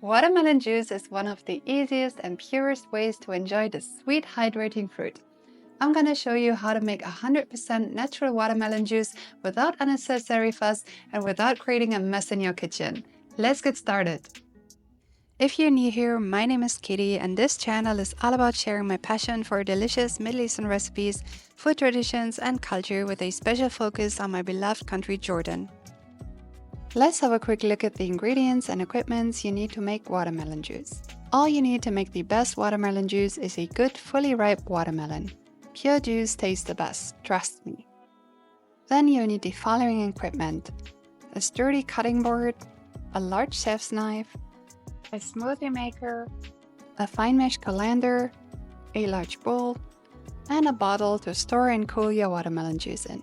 Watermelon juice is one of the easiest and purest ways to enjoy this sweet, hydrating fruit. I'm going to show you how to make 100% natural watermelon juice without unnecessary fuss and without creating a mess in your kitchen. Let's get started. If you're new here, my name is Katie, and this channel is all about sharing my passion for delicious Middle Eastern recipes, food traditions, and culture with a special focus on my beloved country, Jordan. Let's have a quick look at the ingredients and equipment you need to make watermelon juice. All you need to make the best watermelon juice is a good, fully ripe watermelon. Pure juice tastes the best, trust me. Then you need the following equipment: a sturdy cutting board, a large chef's knife, a smoothie maker, a fine mesh colander, a large bowl, and a bottle to store and cool your watermelon juice in.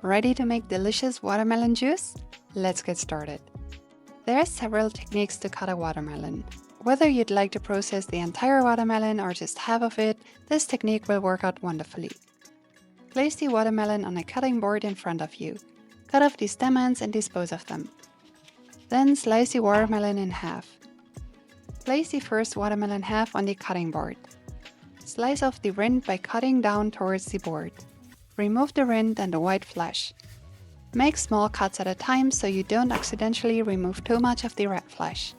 Ready to make delicious watermelon juice? Let's get started. There are several techniques to cut a watermelon. Whether you'd like to process the entire watermelon or just half of it, this technique will work out wonderfully. Place the watermelon on a cutting board in front of you. Cut off the stem ends and dispose of them. Then slice the watermelon in half. Place the first watermelon half on the cutting board. Slice off the rind by cutting down towards the board. Remove the rind and the white flesh. Make small cuts at a time so you don't accidentally remove too much of the red flesh.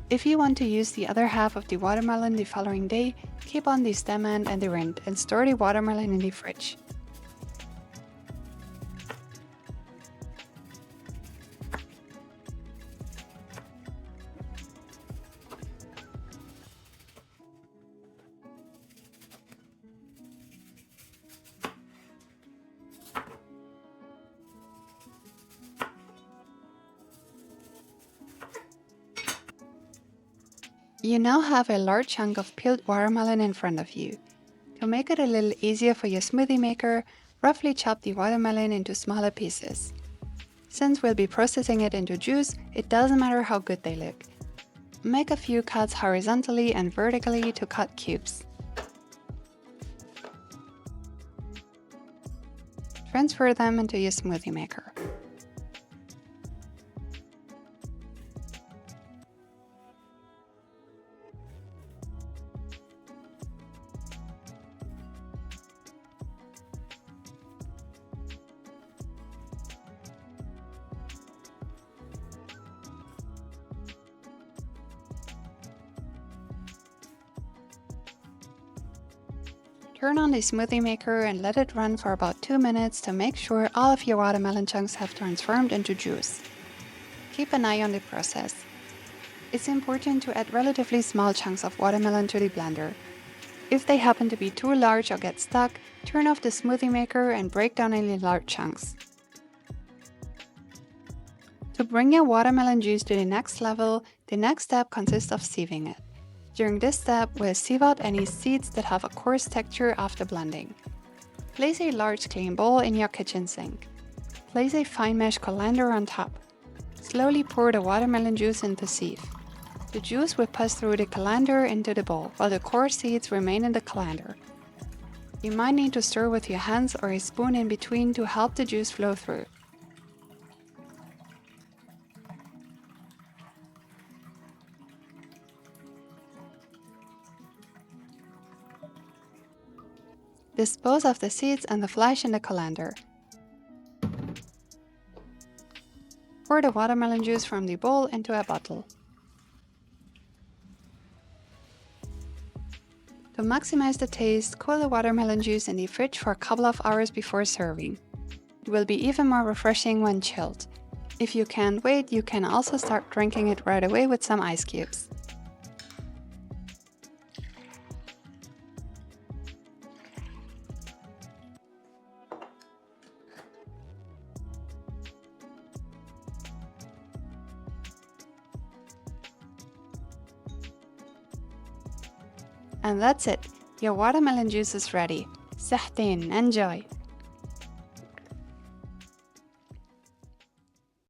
If you want to use the other half of the watermelon the following day, keep on the stem end and the rind and store the watermelon in the fridge. You now have a large chunk of peeled watermelon in front of you. To make it a little easier for your smoothie maker, roughly chop the watermelon into smaller pieces. Since we'll be processing it into juice, it doesn't matter how good they look. Make a few cuts horizontally and vertically to cut cubes. Transfer them into your smoothie maker. Turn on the smoothie maker and let it run for about 2 minutes to make sure all of your watermelon chunks have transformed into juice. Keep an eye on the process. It's important to add relatively small chunks of watermelon to the blender. If they happen to be too large or get stuck, turn off the smoothie maker and break down any large chunks. To bring your watermelon juice to the next level, the next step consists of sieving it. During this step, we'll sieve out any seeds that have a coarse texture after blending. Place a large clean bowl in your kitchen sink. Place a fine mesh colander on top. Slowly pour the watermelon juice in the sieve. The juice will pass through the colander into the bowl, while the coarse seeds remain in the colander. You might need to stir with your hands or a spoon in between to help the juice flow through. Dispose of the seeds and the flesh in the colander. Pour the watermelon juice from the bowl into a bottle. To maximize the taste, cool the watermelon juice in the fridge for a couple of hours before serving. It will be even more refreshing when chilled. If you can't wait, you can also start drinking it right away with some ice cubes. And that's it, your watermelon juice is ready. Sahtin, enjoy!